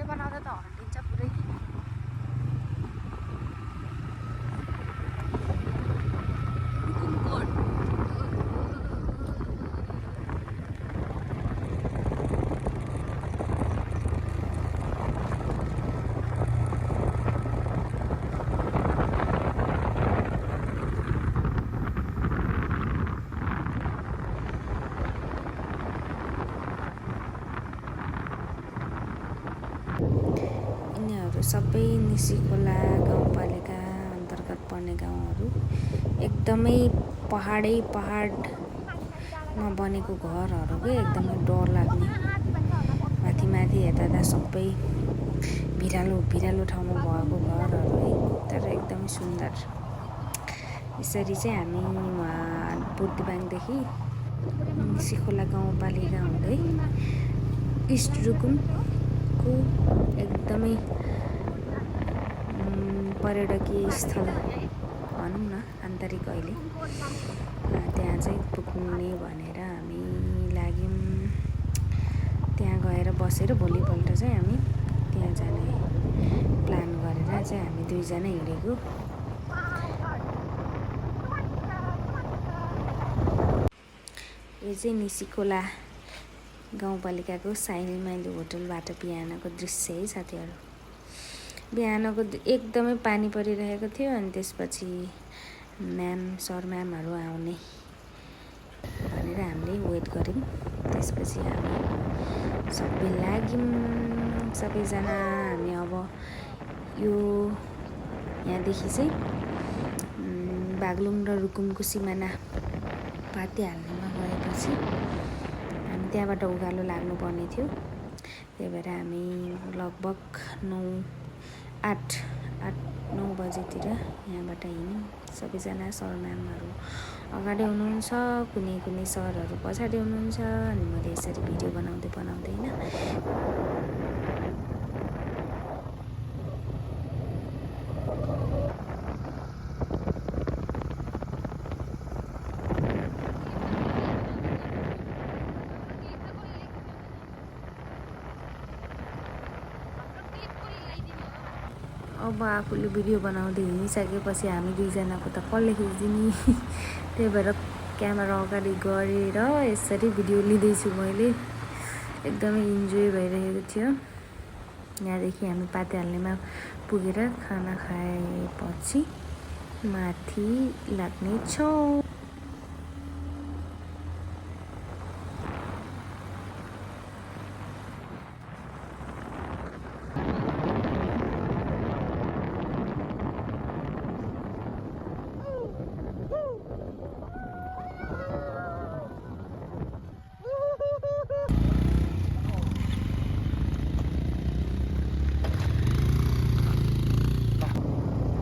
बनाउँदा त हल्लिन्छ पुरै। यिनीहरू सबै निसीखोला गाउँपालिका अन्तर्गत पर्ने गाउँहरू। एकदमै पहाडमा बनेको घरहरू के एकदमै डर लाग्ने। माथि माथि हेर्दा सबै भिरालो ठाउँमा भएको घरहरू है, तर एकदमै सुन्दर। यसरी चाहिँ हामी बुर्तिवाङदेखि निसीखोला गाउँपालिका हुँदै इस्ट रुकुमको एकदमै पर्यटकीय स्थल भनौँ न आन्तरिक अहिले त्यहाँ चाहिँ पुग्ने भनेर हामी लाग्यौँ। त्यहाँ गएर बसेर भोलिपल्ट चाहिँ हामी त्यहाँ जाने प्लान गरेर चाहिँ हामी दुईजना हिँडेको। यो चाहिँ निसीखोला गाउँपालिकाको साइनी माइली होटलबाट बिहानको दृश्य है साथीहरू। बिहानको एकदमै पानी परिरहेको थियो अनि त्यसपछि सर म्यामहरू आउने भनेर हामीले वेट गऱ्यौँ। त्यसपछि हामी सबै लाग्यौँ सबैजना। हामी अब यो यहाँदेखि चाहिँ बागलुङ र रुकुमको सिमाना पातिहाल्नेमा गएपछि हामी त्यहाँबाट उकालो लाग्नुपर्ने थियो। त्यही भएर हामी लगभग 8-9 बजेतिर यहाँबाट हिँड्यौँ सबैजना। सर म्यामहरू अगाडि हुनुहुन्छ, कुनै सरहरू पछाडि हुनुहुन्छ। अनि मैले यसरी भिडियो बनाउँदै होइन अब आफूले भिडियो बनाउँदै हिँडिसकेपछि हामी दुईजनाको त कसले खिचिदिने। त्यही भएर क्यामेरा अगाडि गरेर यसरी भिडियो लिँदैछु मैले। एकदमै इन्जोय भइरहेको थियो। यहाँदेखि हामी पातिहाल्नेमा पुगेर खाना खाएपछि माथि लाग्नेछौँ।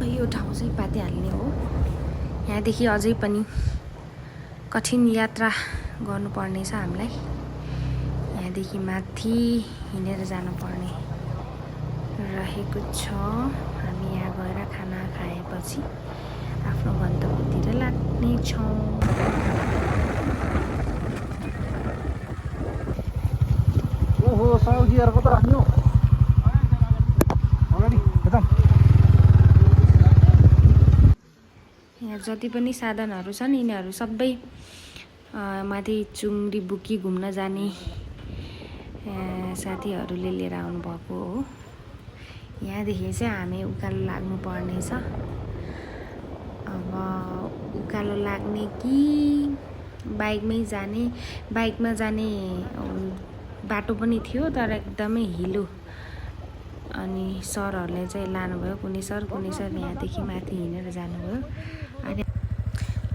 यो ठाउँ चाहिँ पातिहाल्ने हो। यहाँदेखि अझै पनि कठिन यात्रा गर्नुपर्ने छ हामीलाई। यहाँदेखि माथि हिँडेर जानुपर्ने रहेको छ। हामी यहाँ गएर खाना खाएपछि आफ्नो गन्तव्यतिर लाग्नेछौँ। ओहो साउजीहरुको त राख्नु अगाडि खतम। यहाँ जति पनि साधनहरू छन् यिनीहरू सबै माथि चुङ्ग्री बुकी घुम्न जाने साथीहरूले लिएर आउनुभएको हो। यहाँदेखि चाहिँ हामी उकालो लाग्नुपर्नेछ। अब उकालो लाग्ने कि बाइकमै जाने। बाइकमा जाने बाटो पनि थियो तर एकदमै हिलो। अनि सरहरूले चाहिँ लानुभयो, कुनै सर यहाँदेखि माथि हिँडेर जानुभयो। अनि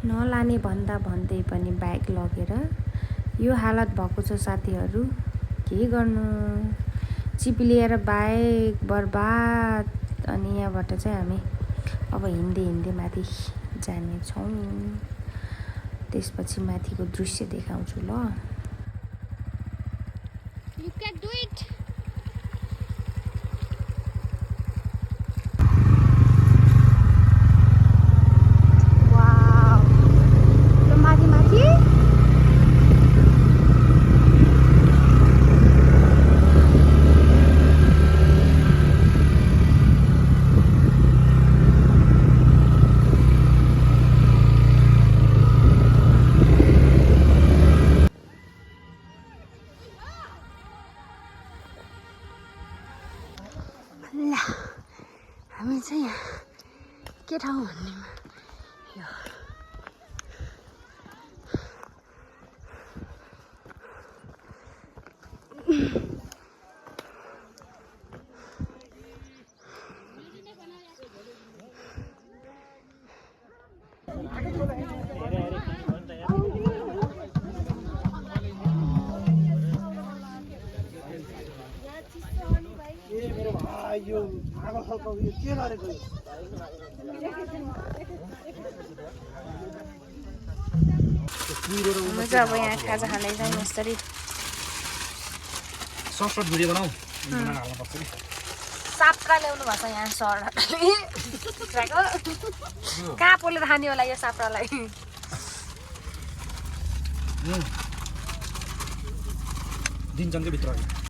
नलाने भन्दै पनि बाइक लगेर यो हालत भएको छ साथीहरू। के गर्नु, चिप्लिएर बाइक बर्बाद। अनि यहाँबाट चाहिँ हामी अब हिँड्दै माथि जानेछौँ। त्यसपछि माथिको दृश्य देखाउँछु ल। You can do it. हामी चाहिँ यहाँ के ठाउँ भन्नेमा यो मेरो भाइ यो आगो खालको यो के गरेको यो म चाहिँ अब यहाँ खाजा खाँदै जाउँ यसरी सर्ट भिडियो बनाऊ हाल्नु पर्छ नि साप्रा ल्याउनु भएको छ यहाँ सर कहाँ पोलेर खाने होला यो साप्रालाई दिन्छन् कि भित्र